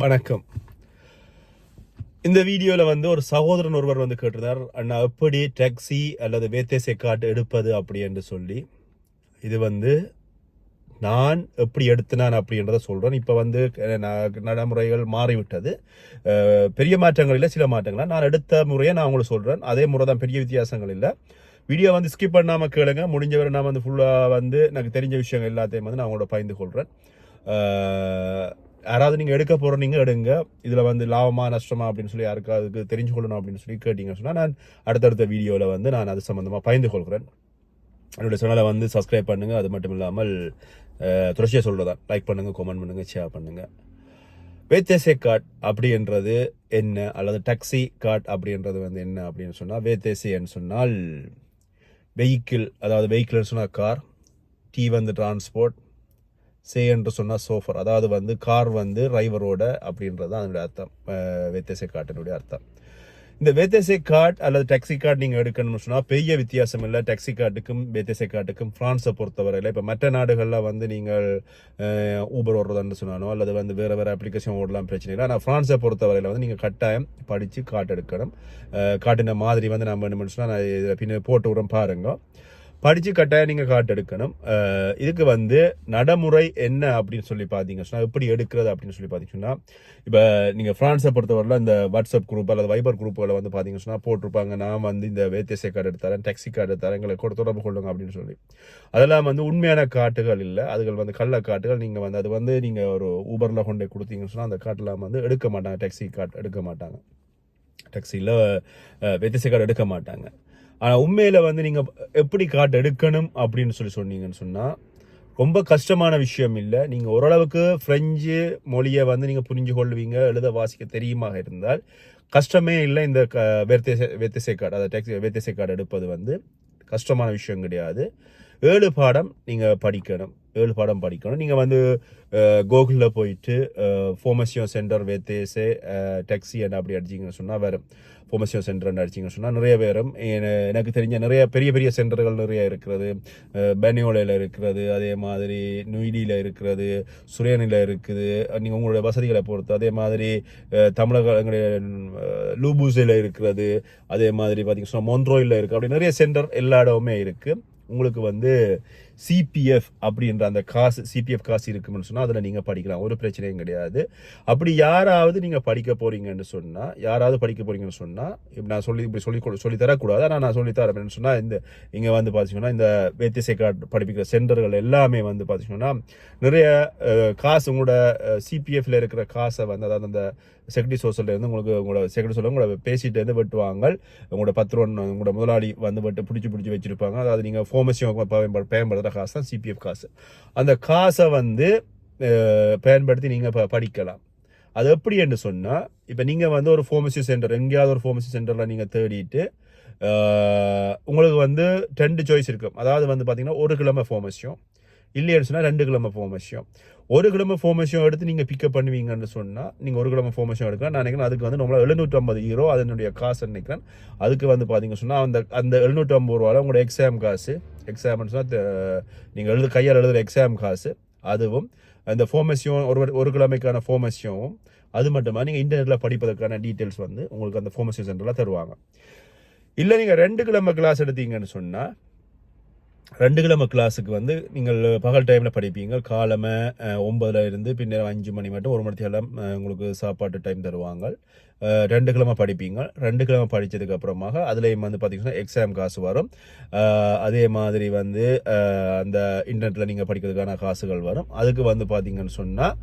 வணக்கம். இந்த வீடியோவில் வந்து ஒரு சகோதரன் ஒருவர் வந்து கேட்டிருந்தார், அண்ணா எப்படி டாக்ஸி அல்லது வேத்தேசை கார்டு எடுப்பது அப்படி என்று சொல்லி. இது வந்து நான் எப்படி எடுத்தினான் அப்படின்றத சொல்கிறேன். இப்போ வந்து நடைமுறைகள் மாறிவிட்டது. பெரிய மாற்றங்கள் இல்லை, சில மாற்றங்கள். நான் எடுத்த முறையை நான் உங்களுக்கு சொல்கிறேன். அதே முறை தான், பெரிய வித்தியாசங்கள் இல்லை. வீடியோ வந்து ஸ்கிப் பண்ணாமல் கேளுங்க. முடிஞ்சவரை நான் வந்து ஃபுல்லாக வந்து எனக்கு தெரிஞ்ச விஷயங்கள் எல்லாத்தையும் வந்து நான் உங்களோட பகிர்ந்து கொள்கிறேன். யாராவது நீங்கள் எடுக்க போகிற நீங்கள் எடுங்க. இதில் வந்து லாபமா நஷ்டமா அப்படின்னு சொல்லி யாருக்காவது தெரிஞ்சு கொள்ளணும் அப்படின்னு சொல்லி கேட்டிங்கன்னு சொன்னால் நான் அடுத்தடுத்த வீடியோவில் வந்து நான் அது சம்மந்தமாக பகிர்ந்து கொள்கிறேன். என்னுடைய சேனலை வந்து சப்ஸ்கிரைப் பண்ணுங்கள். அது மட்டும் இல்லாமல் தொடர்ச்சியாக சொல்கிறதா லைக் பண்ணுங்கள், கமெண்ட் பண்ணுங்கள், ஷேர் பண்ணுங்கள். வேத்தேசை கார்டு அப்படின்றது என்ன, அல்லது டாக்ஸி கார்டு அப்படின்றது வந்து என்ன அப்படின்னு சொன்னால், வேத்தேசைன்னு சொன்னால் வெஹிக்கிள், அதாவது வெஹிக்கிள்னு சொன்னால் கார், டி வந்து டிரான்ஸ்போர்ட், சே என்று சொன்னால் சோஃபர், அதாவது வந்து கார் வந்து டிரைவரோட அப்படின்றது தான் அதனுடைய அர்த்தம், வேத்தேசை கார்டினுடைய அர்த்தம். இந்த வேத்தேசை கார்டு அல்லது டாக்ஸி கார்டு நீங்கள் எடுக்கணும்னு சொன்னால் பெரிய வித்தியாசம் இல்லை டாக்ஸி கார்டுக்கும் வேத்தேசை கார்டுக்கும். ஃப்ரான்ஸை பொறுத்தவரையில் இப்போ மற்ற நாடுகளில் வந்து நீங்கள் ஊபர் ஓடுறதுன்னு சொன்னானோ அல்லது வந்து வேறு வேறு அப்ளிகேஷன் ஓடலாம், பிரச்சனை இல்லை. ஆனால் ஃப்ரான்ஸை பொறுத்தவரையில் வந்து நீங்கள் கட்டாயம் படித்து கார்டு எடுக்கணும். கார்டின மாதிரி வந்து நம்ம என்ன சொன்னால் நான் இதில் பின்ன போட்டு விடுறோம் பாருங்க. படித்து கட்டாயம் நீங்கள் கார்டு எடுக்கணும். இதுக்கு வந்து நடைமுறை என்ன அப்படின்னு சொல்லி பார்த்தீங்க சொன்னால், எப்படி எடுக்கிறது அப்படின்னு சொல்லி பார்த்தீங்கன்னா, இப்போ நீங்கள் ஃப்ரான்ஸை பொறுத்தவரையில் இந்த வாட்ஸ்அப் குரூப் அல்லது வைபர் குரூப்புகளை வந்து பார்த்தீங்க சொன்னால் போட்டிருப்பாங்க, நான் வந்து இந்த வேத்தேசை கார்டு எடுத்தாரேன், டாக்ஸி கார்டு எடுத்தாரேன், எங்களை கூட தொடர்பு கொள்ளுங்க அப்படின்னு சொல்லி. அதெல்லாம் வந்து உண்மையான காட்டுகள் இல்லை, அதுகள் வந்து கள்ள காட்டுகள். நீங்கள் வந்து அது வந்து நீங்கள் ஒரு ஊபரில் கொண்டு கொடுத்தீங்கன்னு சொன்னால் அந்த கார்டெலாம் வந்து எடுக்க மாட்டாங்க, டாக்ஸி கார்டு எடுக்க மாட்டாங்க, டாக்ஸியில் வேத்தேசை கார்டு எடுக்க மாட்டாங்க. ஆனால் உண்மையில் வந்து நீங்கள் எப்படி கார்டு எடுக்கணும் அப்படின்னு சொன்னீங்கன்னு சொன்னால் ரொம்ப கஷ்டமான விஷயம் இல்லை. நீங்கள் ஓரளவுக்கு ஃப்ரெஞ்சு மொழியை வந்து நீங்கள் புரிஞ்சு கொள்வீங்க, எழுத வாசிக்க தெரியுமாக இருந்தால் கஷ்டமே இல்லை. இந்த வேத்தேசை கார்டு, அதாவது வேத்தேசை கார்டு எடுப்பது வந்து கஷ்டமான விஷயம் கிடையாது. 7 பாடம் நீங்கள் படிக்கணும், 7 பாடம் படிக்கணும். நீங்கள் வந்து கூகுளில் போயிட்டு ஃபோமசியோ சென்டர் வேத்தேசே டாக்ஸி என்ன அப்படி அடிச்சிங்கன்னு சொன்னால் வரும். ஃபோமசியோ சென்டர்னு அடிச்சிங்கன்னு சொன்னால் நிறைய வரும். எனக்கு தெரிஞ்ச நிறைய பெரிய பெரிய சென்டர்கள் நிறைய இருக்கிறது. பெனியோலையில் இருக்கிறது, அதே மாதிரி நுய்டியில் இருக்கிறது, சுரேனில் இருக்குது. நீங்கள் உங்களுடைய வசதிகளை பொறுத்து. அதே மாதிரி தமிழகங்களுடைய லூபூஸில் இருக்கிறது, அதே மாதிரி பார்த்தீங்கன்னா சொன்னால் மொன்ட்ரோயில் இருக்குது. அப்படி நிறைய சென்டர் எல்லா இடமுமே இருக்குது. உங்களுக்கு வந்து சிபிஎஃப் அப்படின்ற அந்த காசு, சிபிஎஃப் காசு இருக்குன்னு சொன்னால் அதில் நீங்கள் படிக்கலாம், ஒரு பிரச்சனையும் கிடையாது. அப்படி யாராவது நீங்கள் படிக்க போகிறீங்கன்னு சொன்னால், இப்போ நான் சொல்லி தரக்கூடாது, ஆனால் நான் சொல்லித்தரேன் அப்படின்னு சொன்னால், இங்கே வந்து பார்த்தீங்கன்னா இந்த வேத்தேசை கார்டு படிப்பிக்கிற சென்டர்கள் எல்லாமே வந்து பார்த்தீங்கன்னா நிறைய காசு, உங்களோட சிபிஎஃப்ல இருக்கிற காசை வந்து, அதாவது அந்த செக்யூரிட்டி சோஷல்லேருந்து உங்களோட செக்யூரிட்டி சோஷல் உங்களோட பேசிட்டு விட்டுவாங்க. உங்களோட பத்திரம் உங்களோட முதலாளி வந்து பிடிச்சி வச்சிருப்பாங்க. அதாவது நீங்கள் ஃபோமசியோ பயன்படுத்துகிற காசு தான் சிபிஎஃப் காசு. அந்த காசை வந்து பயன்படுத்தி நீங்கள் படிக்கலாம். அது எப்படி என்று சொன்னால், இப்போ நீங்கள் வந்து ஒரு ஃபோமசி சென்டர், எங்கேயாவது ஒரு ஃபோமசி சென்டரில் நீங்கள் தேடிட்டு உங்களுக்கு வந்து 2 சாய்ஸ் இருக்கும். அதாவது வந்து பார்த்தீங்கன்னா 1 கிழமை ஃபோமசியம், இல்லைன்னு சொன்னால் 2 கிழமை ஃபோமசியம். 1 கிழமை ஃபோமசியம் எடுத்து நீங்கள் பிக்கப் பண்ணுவீங்கன்னு சொன்னால் நீங்கள் 1 கிழமை ஃபோமசியம் எடுக்கலாம். நான் நினைக்கிறேன் அதுக்கு வந்து நம்மளால் 750 யூரோ அதனுடைய காசு நினைக்கிறேன். அதுக்கு வந்து பார்த்தீங்க சொன்னால் அந்த 750 ரூபாவில் உங்களோட எக்ஸாம் காசு, எக்ஸாம்னு சொன்னால் நீங்கள் கையால் எழுதுகிற எக்ஸாம் காசு, அதுவும் அந்த ஃபோமசியம் ஒரு கிழமைக்கான ஃபோமசியமும், அது மட்டுமா நீங்கள் இன்டர்நெட்டில் படிப்பதற்கான டீட்டெயில்ஸ் வந்து உங்களுக்கு அந்த ஃபோமசியம் சென்டரில் தருவாங்க. இல்லை நீங்கள் 2 கிழமை கிளாஸ் எடுத்தீங்கன்னு சொன்னால் 2 கிழமை கிளாஸுக்கு வந்து நீங்கள் பகல் டைமில் படிப்பீங்க. காலமை 9 இருந்து பின்னர் 5 மணி மட்டும் 1 மணி நேரம் உங்களுக்கு சாப்பாட்டு டைம் தருவாங்க. 2 கிழமை படிப்பீங்க. 2 கிழமை படித்ததுக்கு அப்புறமாக அதுலேயும் வந்து பார்த்தீங்கன்னா எக்ஸாம் காசு வரும். அதே மாதிரி வந்து அந்த இன்டர்நெட்டில் நீங்கள் படிக்கிறதுக்கான காசுகள் வரும். அதுக்கு வந்து பார்த்தீங்கன்னு சொன்னால்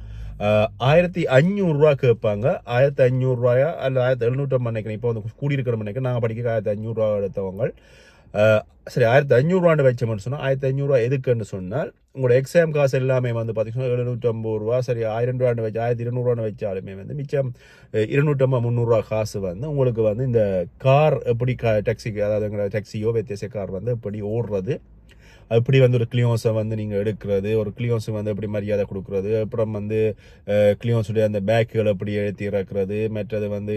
1500 ரூபா கேட்பாங்க. 1500 ரூபாயா அல்ல 1750 நினைக்கிறேன். இப்போ வந்து கூடியிருக்கிற நினைக்கிறேன். நாங்கள் படிக்க 1500 ரூபா எடுத்தவங்க. சரி, 1500 ரூபான்னு வச்சோம்னு சொன்னால் 1500 ரூபா எதுக்குன்னு சொன்னால் உங்களோட எக்ஸாம் காசு எல்லாமே வந்து பார்த்தீங்கன்னா 750 ரூபா, சரி 1000 ரூபான்னு வச்சு 1200 ரூபான்னு வச்சாலுமே வந்து மிச்சம் 250 300 ரூபா காசு வந்து உங்களுக்கு வந்து இந்த கார் எப்படி டாக்ஸிக்கு, அதாவது எங்களோட டாக்ஸியோ வேத்தேசை கார் வந்து எப்படி ஓடுறது எப்படி வந்து ஒரு கிளியோன்ஸை வந்து நீங்கள் எடுக்கிறது, ஒரு கிளியோன்ஸுக்கு வந்து எப்படி மரியாதை கொடுக்குறது, அப்புறம் வந்து கிளியோன்ஸுடைய அந்த பேக்குகளை எப்படி எழுத்தி இறக்குறது, மற்றது வந்து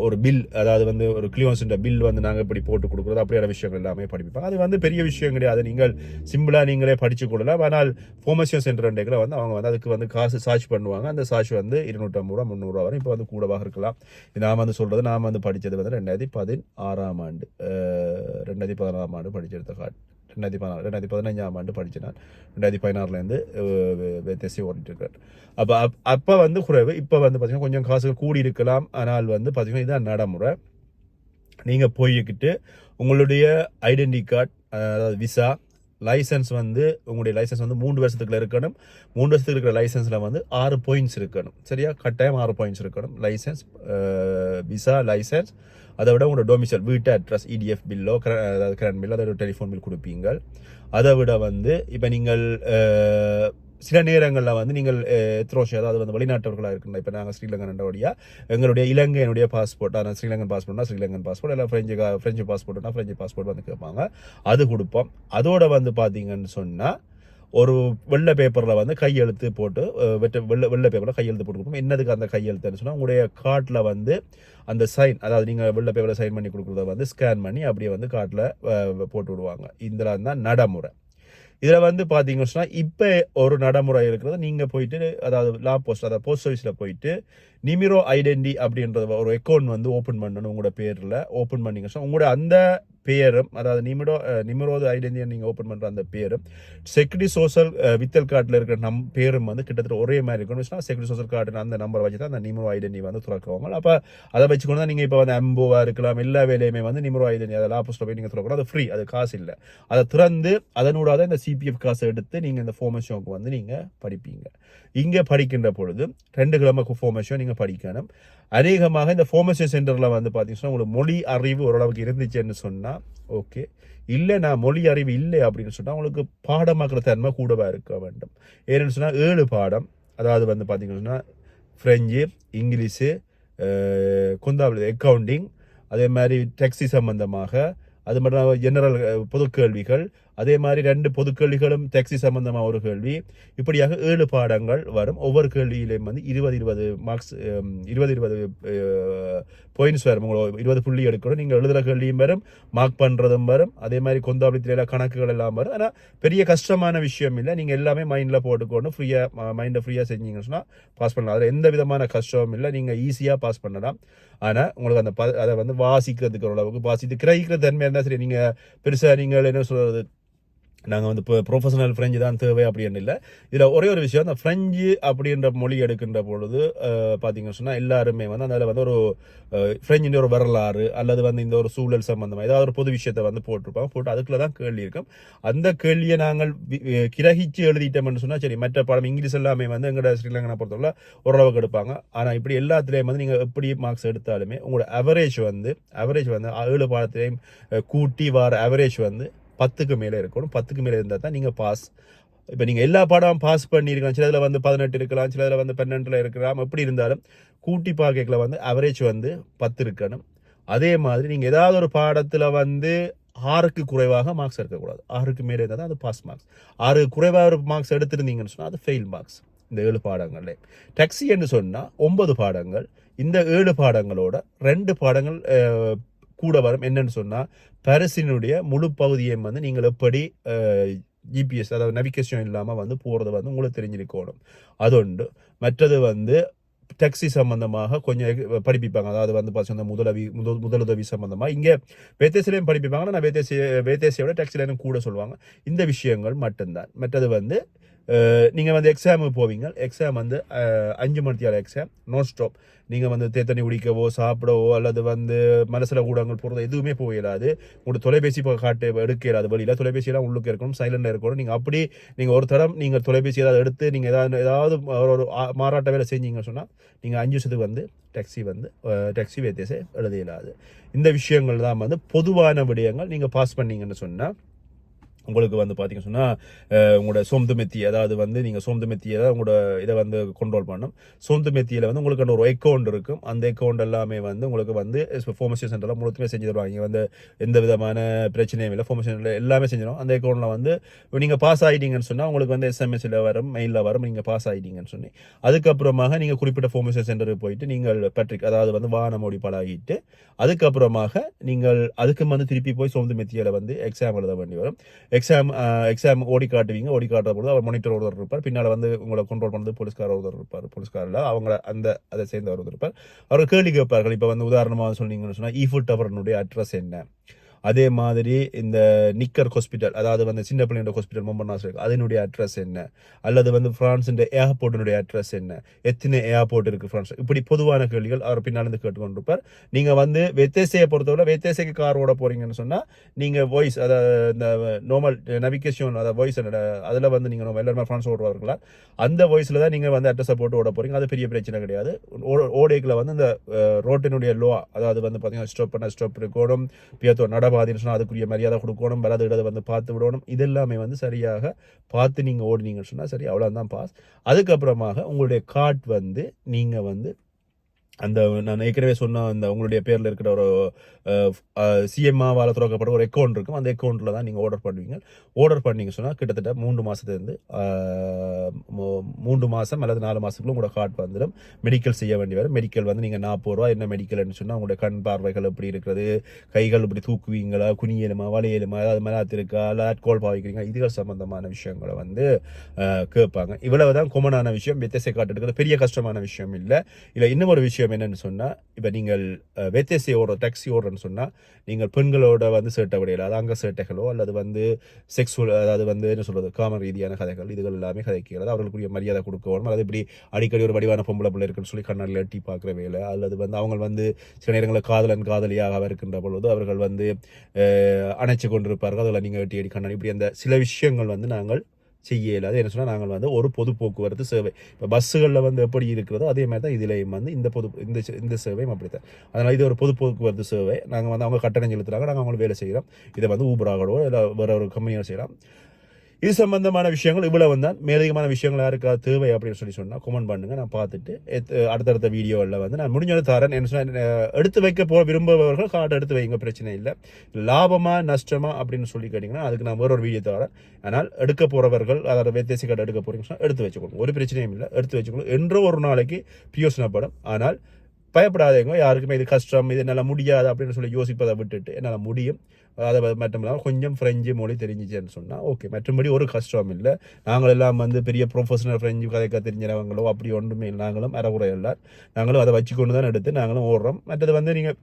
ஒரு பில், அதாவது வந்து ஒரு கிளியோன்ஸுன்ற பில் வந்து நாங்கள் எப்படி போட்டு கொடுக்குறது, அப்படியான விஷயங்கள் எல்லாமே படிப்பாங்க. அது வந்து பெரிய விஷயம் கிடையாது, நீங்கள் சிம்பிளாக நீங்களே படிச்சு கொள்ளலாம். ஆனால் ஃபார்மசியோ சென்டர் வந்து அவங்க வந்து அதுக்கு வந்து காசு சார்ஜ் பண்ணுவாங்க. அந்த சார்ஜ் வந்து 250 ரூபா 300 வரை இப்போ வந்து கூடவாக இருக்கலாம். நான் வந்து சொல்கிறது, நான் வந்து படித்தது வந்து 2016 ஆண்டு, 2016 ஆண்டு படிச்செடுத்த கார்டு. 2015 ஆண்டு படித்தேன். நான் 2016 வேத்தேசி ஓடிட்டு இருக்கேன். அப்போ வந்து குறைவு. இப்போ வந்து பார்த்தீங்கன்னா கொஞ்சம் காசு கூடி இருக்கலாம். ஆனால் வந்து பார்த்தீங்கன்னா இதுதான் நடைமுறை. நீங்கள் போய்கிட்டு உங்களுடைய ஐடென்டி கார்டு, அதாவது விசா, லைசன்ஸ் வந்து உங்களுடைய லைசன்ஸ் வந்து 3 வருஷத்துக்குள்ள இருக்கணும். 3 வருஷத்துக்கு இருக்கிற லைசன்ஸில் வந்து 6 பாயிண்ட்ஸ் இருக்கணும். சரியா? கட்டாயம் 6 பாயிண்ட்ஸ் இருக்கணும். லைசன்ஸ், விசா, லைசன்ஸ், அதை விட உங்களோட டொமிசைல், வீட்டு அட்ரஸ், இடிஎஃப் பில்லோ, அதாவது கரண்ட் பில், அதாவது டெலிஃபோன் பில் கொடுப்பீங்க. அதை விட வந்து இப்போ நீங்கள் சில நேரங்களில் வந்து நீங்கள் எத்ரோஷ், அதாவது வந்து வெளிநாட்டவர்களாக இருக்குங்க. இப்போ நாங்கள் ஸ்ரீலங்கா எங்களுடைய இலங்கையினுடைய பாஸ்போர்ட், ஆனால் ஸ்ரீலங்கன் பாஸ்போர்ட்னா ஸ்ரீலங்கன் பாஸ்போர்ட், இல்லை ஃப்ரெஞ்சு பாஸ்போர்ட்னா ஃப்ரெஞ்சு பாஸ்போர்ட் வந்து கேட்பாங்க. அது கொடுப்போம். அதோட வந்து பார்த்தீங்கன்னு சொன்னால் ஒரு வெள்ளை பேப்பரில் வந்து கையெழுத்து போட்டு, வெள்ளை பேப்பரில் கையெழுத்து போட்டு கொடுப்போம். என்னதுக்கு அந்த கையெழுத்துன்னு சொன்னால் உங்களுடைய கார்டில் வந்து அந்த சைன், அதாவது நீங்கள் வெள்ளை பேப்பரில் சைன் பண்ணி கொடுக்குறத வந்து ஸ்கேன் பண்ணி அப்படியே வந்து கார்டில் போட்டு விடுவாங்க. இதெல்லாம் தான் நடைமுறை. இதில் வந்து பார்த்தீங்கன்னு சொன்னால் இப்போ ஒரு நடைமுறை இருக்கிறது, நீங்கள் போயிட்டு, அதாவது லா போஸ்ட், அதாவது போஸ்ட் ஆஃபீஸில் போயிட்டு நிமிரோ ஐடென்டி அப்படின்றத ஒரு அக்கௌண்ட் வந்து ஓப்பன் பண்ணணும். உங்களோட பேரில் ஓப்பன் பண்ணிங்க சொன்னால் உங்களோட அந்த பேரும், அதாவது நிமிரோது ஐடென்டியை நீங்கள் ஓப்பன் பண்ணுற அந்த பேரும் செக்யூரிட்டி சோஷியல் வித்தல் கார்டில் இருக்கிற பேரும் வந்து கிட்டத்தட்ட ஒரே மாதிரி இருக்கணும்னு சொன்னால் செக்யூரிட்டி சோஷியல் கார்டு அந்த நம்பரை வச்சு தான் அந்த நிமிரோ ஐடென்டி வந்து துறக்குவாங்க. அப்போ அதை வச்சுக்கொண்டு தான் நீங்கள் இப்போ வந்து அம்போவாக இருக்கலாம், எல்லா வேலையுமே வந்து நிமிரோ ஐடென்டி, அதை லா போஸ்ட்டில் போய் நீங்கள் துறக்கணும். அது ஃப்ரீ, அது காசு இல்லை. அதை திறந்து அதனூடாக இந்த சிபிஎஃப் காசை எடுத்து நீங்கள் இந்த ஃபார்மேஷனுக்கு வந்து நீங்கள் படிப்பீங்க. இங்கே படிக்கின்ற பொழுது 2 கிழமை ஃபார்மேஷன் நீங்கள் படிக்கணும். அநேகமாக இந்த ஃபார்மேஷன் சென்டரில் வந்து பார்த்தீங்கன்னா உங்களுக்கு மொழி அறிவு ஓரளவுக்கு இருந்துச்சுன்னு சொன்னால் ஓகே. இல்லை, நான் மொழி அறிவு இல்லை அப்படின்னு சொன்னால் உங்களுக்கு பாடமாக்குற தன்மை கூடவா இருக்க வேண்டும். ஏன்னு சொன்னால் 7 பாடம், அதாவது வந்து பார்த்தீங்கன்னா ஃப்ரெஞ்சு, இங்கிலீஷு, குந்தாவளி, அக்கவுண்டிங், அதே மாதிரி டேக்ஸி சம்பந்தமாக, அது மட்டும் ஜெனரல் பொது கேள்விகள், அதே மாதிரி 2 பொது கேள்விகளும் டேக்ஸி சம்பந்தமாக ஒரு கேள்வி, இப்படியாக 7 பாடங்கள் வரும். ஒவ்வொரு கேள்வியிலையும் வந்து 20 மார்க்ஸ், 20 பாயிண்ட்ஸ் வரும். உங்களுக்கு 20 புள்ளி எடுக்கணும். நீங்கள் எழுதுகிற கேள்வியும் வரும், மார்க் பண்ணுறதும் வரும். அதே மாதிரி கொந்தாவளித்தில கணக்குகள் எல்லாம் வரும். ஆனால் பெரிய கஷ்டமான விஷயம் இல்லை. நீங்கள் எல்லாமே மைண்டில் போட்டுக்கொண்டு மைண்டை ஃப்ரீயாக செஞ்சீங்கன்னு சொன்னால் பாஸ் பண்ணலாம். அதில் எந்த விதமான கஷ்டமும் இல்லை. நீங்கள் ஈஸியாக பாஸ் பண்ணலாம். ஆனால் உங்களுக்கு அந்த அதை வந்து வாசிக்கிறதுக்கு ஓரளவுக்கு வாசித்து கிரகிக்கிற தன்மை இருந்தால் சரி. நீங்கள் பெருசாக நீங்கள் என்ன சொல்கிறது, நாங்கள் வந்து இப்போ ப்ரொஃபஷனல் ஃப்ரெஞ்சு தான் தேவை அப்படின்னு இல்லை. இதில் ஒரே ஒரு விஷயம், அந்த ஃப்ரெஞ்சு அப்படின்ற மொழி எடுக்கின்ற பொழுது பார்த்தீங்கன்னு சொன்னால் எல்லாருமே வந்து அதில் வந்து ஒரு ஃப்ரெஞ்சுன்ற ஒரு வரலாறு அல்லது வந்து இந்த ஒரு சூழல் சம்பந்தமாக ஏதாவது ஒரு பொது விஷயத்தை வந்து போட்டிருப்பாங்க. போட்டு அதுக்குள்ள தான் கேள்வி இருக்கும். அந்த கேள்வியை நாங்கள் கிரகிச்சு எழுதிட்டோம்னு சொன்னால் சரி. மற்ற பாடம் இங்கிலீஷ் எல்லாமே வந்து எங்களோட ஸ்ரீலங்கனை பொறுத்தவரை ஓரளவுக்கு எடுப்பாங்க. ஆனால் இப்படி எல்லாத்துலேயும் வந்து நீங்கள் எப்படி மார்க்ஸ் எடுத்தாலுமே உங்களோட அவரேஜ் வந்து 7 பாடத்திலையும் கூட்டி வர அவரேஜ் வந்து 10க்கு மேலே இருக்கணும். 10க்கு மேலே இருந்தால் தான் நீங்கள் பாஸ். இப்போ நீங்கள் எல்லா பாடமும் பாஸ் பண்ணியிருக்கலாம். சிலதில் வந்து 18 இருக்கலாம், சிலதில் வந்து 12 இருக்கலாம். எப்படி இருந்தாலும் கூட்டி பார்க்கல வந்து அவரேஜ் வந்து 10 இருக்கணும். அதே மாதிரி நீங்கள் ஏதாவது ஒரு பாடத்தில் வந்து 6க்கு குறைவாக மார்க்ஸ் எடுக்கக்கூடாது. 6க்கு மேலே இருந்தால் தான் அது பாஸ் மார்க்ஸ். 6 குறைவாக ஒரு மார்க்ஸ் எடுத்திருந்தீங்கன்னு சொன்னால் அது ஃபெயில் மார்க்ஸ். இந்த 7 பாடங்கள்ல டேக்ஸி என்று சொன்னால் 9 பாடங்கள். இந்த 7 பாடங்களோட 2 பாடங்கள் கூட வரும். என்னன்னு சொன்னால் பாரிஸினுடைய முழு பகுதியை வந்து நீங்கள் எப்படி ஜிபிஎஸ், அதாவது நவிகேஷன் இல்லாமல் வந்து போகிறது வந்து உங்களுக்கு தெரிஞ்சிருக்கணும். அது உண்டு. மற்றது வந்து டாக்ஸி சம்பந்தமாக கொஞ்சம் படிப்பிப்பாங்க. அதாவது வந்து பார்த்தீங்கன்னா முதலுதவி சம்பந்தமாக இங்கே வேத்தேசிலையும் படிப்பிப்பாங்க. நான் வேத்தேசியோட டாக்ஸிலையும் கூட சொல்லுவாங்க. இந்த விஷயங்கள் மட்டும்தான். மற்றது வந்து நீங்கள் வந்து எக்ஸாமுக்கு போவீங்க. எக்ஸாம் வந்து 5 மணித்தியால எக்ஸாம், நோ ஸ்டாப். நீங்கள் வந்து தேத்தண்ணி குடிக்கவோ சாப்பிடவோ அல்லது வந்து மனசில் ஊடகங்கள் போகிறது எதுவுமே போயிடாது. உங்களோட தொலைபேசி எடுக்க இயலாது. வெளியில் தொலைபேசியெல்லாம் உள்ளுக்கு இருக்கணும், சைலண்டில் இருக்கணும். நீங்கள் அப்படி ஒரு தரம் நீங்கள் தொலைபேசி ஏதாவது எடுத்து நீங்கள் ஏதாவது ஒரு மாறாட்ட வேலை செஞ்சீங்கன்னு சொன்னால் நீங்கள் 5 வருஷத்துக்கு வந்து டாக்ஸி வேத்தேசை எழுத இயலாது. இந்த விஷயங்கள் தான் வந்து பொதுவான விடயங்கள். நீங்கள் பாஸ் பண்ணீங்கன்னு சொன்னால் உங்களுக்கு வந்து பார்த்தீங்கன்னு சொன்னால் உங்களோட சோம்பு மெத்தி, அதாவது வந்து நீங்கள் சோம்பு மெத்தியை உங்களோட இதை வந்து கண்ட்ரோல் பண்ணணும். சோம்பு மெத்தியில் வந்து உங்களுக்கு ஒரு அக்கௌண்ட் இருக்கும். அந்த அக்கௌண்ட் எல்லாமே வந்து உங்களுக்கு வந்து ஃபார்மசி சென்டரில் முழுத்துமே செஞ்சு தருவாங்க. வந்து எந்த விதமான பிரச்சனையும் இல்லை. ஃபார்மசி சென்டரில் எல்லாமே செஞ்சிடும். அந்த அக்கௌண்ட்டில் வந்து நீங்கள் பாஸ் ஆகிட்டீங்கன்னு சொன்னால் உங்களுக்கு வந்து எஸ்எம்எஸ்ல வரும், மெயிலில் வரும், நீங்கள் பாஸ் ஆகிட்டீங்கன்னு சொல்லி. அதுக்கப்புறமாக நீங்கள் குறிப்பிட்ட ஃபார்மசி சென்டருக்கு போயிட்டு நீங்கள் பேட்ரிக், அதாவது வந்து வாகனம் ஓடி பழகிட்டு அதுக்கப்புறமாக நீங்கள் அதுக்கு வந்து திருப்பி போய் சோம்பு மெத்தியில் வந்து எக்ஸாம் எழுத வேண்டி வரும். எக்ஸாம் ஓடி காட்டுவீங்க. ஓடி காட்டுற பொழுது அவர் மானிட்டர் ஒருத்தர் இருப்பார். பின்னால் வந்து உங்களை கண்ட்ரோல் பண்ணது போலீஸ்கார ஒருத்தர் இருப்பார். போலீஸ்காரில் அவங்க அதை சேர்ந்த ஒருத்தர் இருப்பார். அவர் கேள்வி கேட்பார்கள். இப்போ வந்து உதாரணமாக சொன்னீங்கன்னு சொன்னால் ஈஃபில் டவர்னுடைய அட்ரஸ் என்ன, அதே மாதிரி இந்த நிக்கர் ஹாஸ்பிட்டல், அதாவது வந்து சின்ன பிள்ளைங்க ஹாஸ்பிட்டல் மொம்பர்னாஸ் இருக்கு, அதனுடைய அட்ரஸ் என்ன, அல்லது வந்து பிரான்ஸின் ஏர்போர்ட்டினுடைய அட்ரஸ் என்ன, எத்தனை ஏர்போர்ட் இருக்கு பிரான்ஸ், இப்படி பொதுவான கேள்விகள் அவர் பின்னாலிருந்து கேட்டுக்கொண்டிருப்பார். நீங்க வந்து வெத்தேசையை பொறுத்தவரை வெத்தேசைக்கு கார் ஓட போறீங்கன்னு சொன்னா நீங்க வாய்ஸ், அதாவது இந்த நார்மல் நவிகேஷன், அதாவது வாய்ஸ் அதுல வந்து நீங்க எல்லாருமே பிரான்ஸ் ஓடுவார்களா, அந்த வாய்ஸ்ல தான் நீங்க வந்து அட்ரஸை போட்டு ஓட போறீங்க. அது பெரிய பிரச்சனை கிடையாது. ஓடேக்குல வந்து இந்த ரோட்டினுடைய லோ, அதாவது வந்து பாத்தீங்கன்னா ஸ்டாப் பண்ண ஸ்டாப் இருக்கணும், பியத்தோ நடபாதின்னு சொன்னால் அதுக்குரிய மரியாதை கொடுக்கணும், வலது இடத்தை வந்து பார்த்து விடணும். இதெல்லாமே வந்து சரியாக பார்த்து நீங்கள் ஓடினீங்கன்னு சொன்னால் சரி, அவ்வளோதான் பாஸ். அதுக்கப்புறமாக உங்களுடைய கார்ட் வந்து நீங்கள் வந்து அந்த நான் ஏற்கனவே சொன்ன அந்த உங்களுடைய பேரில் இருக்கிற ஒரு சிஎம்ஆவால் துறக்கப்பட்ட ஒரு அக்கௌண்ட் இருக்கும். அந்த அக்கௌண்ட்டில் தான் நீங்கள் ஆர்டர் பண்ணுவீங்க. ஆர்டர் பண்ணிங்க சொன்னால் கிட்டத்தட்ட 3 மாதத்துலேருந்து 3 மாதம் அல்லது 4 மாதத்துக்குள்ள உங்களோட கார்டு வந்துடும். மெடிக்கல் செய்ய வேண்டி வரும். மெடிக்கல் வந்து நீங்கள் 40 ரூபா. என்ன மெடிக்கல்னு சொன்னால் உங்களுடைய கண் பார்வைகள் எப்படி இருக்கிறது, கைகள் இப்படி தூக்குவீங்களா, குனியலுமா, வளையலுமா, அதாவது மலாத்து இருக்கா, இல்லை ஆட்கோல் பாவிக்கிறீங்க, இதுகள் சம்பந்தமான விஷயங்களை வந்து கேட்பாங்க. இவ்வளவு தான் கொமனான விஷயம். வெத்தேசை கார்டு எடுக்கிறது பெரிய கஷ்டமான விஷயம் இல்லை. இல்லை இன்னும் ஒரு விஷயம் என்னன்னு சொன்னா, இப்ப நீங்கள் வெத்தேசை ஓடுற டாக்ஸி ஓடுறன்னு சொன்னா நீங்கள் பெண்களோட வந்து சேட்டை விடையில, அது அங்க சேட்டைகளோ அல்லது வந்து செக்ஸுவல், அதாவது வந்து என்ன சொல்றது, காம ரீதியான கதைகள், இதுகள் எல்லாமே கதைக்கிறது. அவர்களுக்குரிய மரியாதை கொடுக்கணும். அது இப்படி அடிக்கடி ஒரு வடிவான பொம்பளை பிள்ளை இருக்குன்னு சொல்லி கண்ணாடியில் எட்டி பார்க்குற வேலை, அல்லது வந்து அவங்க வந்து சில நேரங்களில் காதலன் காதலியாக இருக்கின்ற பொழுது அவர்கள் வந்து அணைச்சு கொண்டிருப்பார்கள், அதில் நீங்கள் எட்டி அடி கண்ணாடி, இப்படி அந்த சில விஷயங்கள் வந்து நாங்கள் செய்ய இயலாது. என்ன சொன்னால் நாங்கள் வந்து ஒரு பொது போக்குவரத்து சேவை, இப்போ பஸ்ஸுகளில் வந்து எப்படி இருக்கிறதோ அதே மாதிரி தான் இதுலேயும் வந்து இந்த சேவையும் அப்படித்தான். அதனால் இது ஒரு பொது போக்குவரத்து சேவை. நாங்கள் வந்து அவங்க கட்டணம் செலுத்துறாங்க, நாங்கள் அவங்களுக்கு வேலை செய்கிறோம். இதை வந்து ஊபராகவோ இல்லை வேற ஒரு கம்பெனியாக செய்கிறோம். இது சம்பந்தமான விஷயங்கள் இவ்வளவு தான். மேலதிகமான விஷயங்கள் யாருக்காவது தேவை அப்படின்னு சொன்னால் கமெண்ட் பண்ணுங்க, நான் பார்த்துட்டு அடுத்தடுத்த வீடியோவில் வந்து நான் முடிஞ்சது தரேன். என்ன சொன்னால் எடுத்து வைக்க விரும்புபவர்கள் கார்டு எடுத்து வைங்க, பிரச்சனை இல்லை. லாபமா நஷ்டமா அப்படின்னு சொல்லி கேட்டிங்கன்னா அதுக்கு நான் வேற ஒரு வீடியோ தரேன். ஆனால் எடுக்க போறவர்கள், அதாவது வெத்தேசி கார்டு எடுக்க போறீங்கன்னா எடுத்து வச்சுக்கோங்க, ஒரு பிரச்சனையும் இல்லை, எடுத்து வச்சுக்கோங்க. என்றோ ஒரு நாளைக்கு பியோசனப்படும். ஆனால் பயப்படாதீங்க, யாருக்குமே இது கஷ்டம், இது என்னால் முடியாது அப்படின்னு சொல்லி யோசிப்பதை விட்டுட்டு என்னால் முடியும், அதை மட்டும் இல்லாமல் கொஞ்சம் ஃப்ரெஞ்சு மொழி தெரிஞ்சிச்சேன்னு சொன்னால் ஓகே, மற்றபடி ஒரு கஷ்டம் இல்லை. நாங்கள் எல்லாம் வந்து பெரிய ப்ரொஃபஷனல் ஃப்ரெஞ்சு கதைக்க தெரிஞ்சவங்களோ அப்படி ஒன்றுமே இல்லை. நாங்களும் அறகுறை இல்லை, நாங்களும் அதை வச்சுக்கொண்டு தான் எடுத்து நாங்களும் ஓடுறோம். மற்றது வந்து நீங்கள்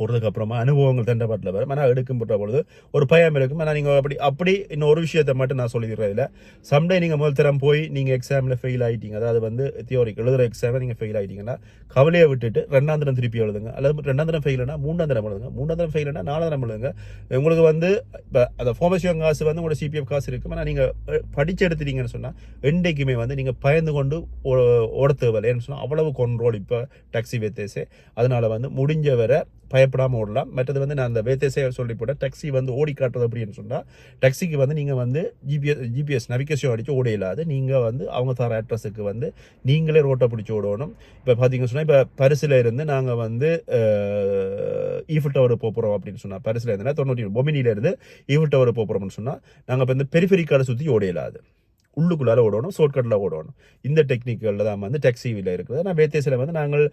ஓடுறதுக்கு அப்புறமா அனுபவங்கள் தண்டப்பட்டில் வரும். ஆனால் எடுக்கும்போட்ட பொழுது ஒரு பயம் இருக்கும். ஆனால் நீங்கள் அப்படி இன்னும் ஒரு விஷயத்தை மட்டும் நான் சொல்லிடுறேன். இல்லை, சம்டே நீங்கள் முதல் தரம் போய் நீங்கள் எக்ஸாமில் ஃபெயில் ஆகிட்டீங்க, அதாவது வந்து தியோரிக் எழுதுகிற எக்ஸாமில் நீங்கள் ஃபெயில் ஆகிட்டீங்கன்னா கவலையை விட்டுட்டு 2ஆம் தரம் திருப்பி எழுதுங்க. அல்லது 2ஆம் தரம் ஃபெயில்னா 3ஆம் தரம் எழுதுங்க, 3ஆம் தரம் ஃபெயில்னா 4ஆம் தரம் எழுதுங்க. உங்களுக்கு வந்து இப்போ அந்த ஃபார்மேஷன் காசு வந்து உங்களோட சிபிஎஃப் காசு இருக்கும். ஆனால் நீங்கள் படித்து எடுத்துட்டீங்கன்னு சொன்னால் என்றைக்குமே வந்து நீங்கள் பயந்து கொண்டு ஓட தேவையில்லை. ஏன்னு சொன்னால் அவ்வளவு கண்ட்ரோல் இப்போ டாக்ஸி வெத்தேசே. அதனால் வந்து முடிஞ்ச வரை பயப்படாமல் ஓடலாம். மற்றது வந்து நான் அந்த வேத்தேசே சொல்லி போட்டேன், டாக்ஸி வந்து ஓடி காட்டுறது அப்படின்னு சொன்னால் டாக்ஸிக்கு வந்து நீங்கள் வந்து ஜிபிஎஸ் நவிகேஷன் அடித்து ஓட இல்லாது, நீங்கள் வந்து அவங்க தர அட்ரஸுக்கு வந்து நீங்களே ரோட்டை பிடிச்சி ஓடணும். இப்போ பார்த்தீங்கன்னு சொன்னால் இப்போ பரிசில் இருந்து நாங்கள் வந்து ஈஃபில் டவர் போகிறோம் அப்படின்னு சொன்னால், பரிசில் இருந்துன்னா 90 பொமினியிலேருந்து ஈஃபில் டவர் போகிறோம்னு சொன்னால் நாங்கள் இப்போ இந்த பெரிஃபெரிக்கால சுற்றி ஓட இல்லாது, உள்ளுக்குள்ளார ஓடணும், ஷார்ட்கட்டில் ஓடணும். இந்த டெக்னிக்கில் தான் வந்து டாக்ஸிவில் இருக்குது. நான் வேத்தேசில் வந்து நாங்கள்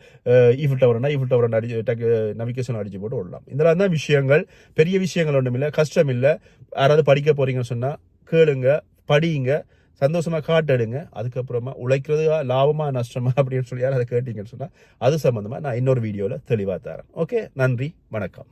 ஈஃபில் டவர் அடிச்சு நவிகேஷன் அடிச்சு போட்டு ஓடலாம். இதெல்லாம் தான் விஷயங்கள், பெரிய விஷயங்கள் ஒன்றும் இல்லை, கஷ்டம் இல்லை. யாராவது படிக்க போறீங்கன்னு சொன்னால் கேளுங்க, படியுங்க, சந்தோஷமாக காட்டெடுங்க. அதுக்கப்புறமா உழைக்கிறது லாபமா நஷ்டமா அப்படின்னு சொல்லி யாரும் அதை கேட்டீங்கன்னு சொன்னால் அது சம்மந்தமாக நான் இன்னொரு வீடியோவில் தெளிவாக தரேன். ஓகே, நன்றி, வணக்கம்.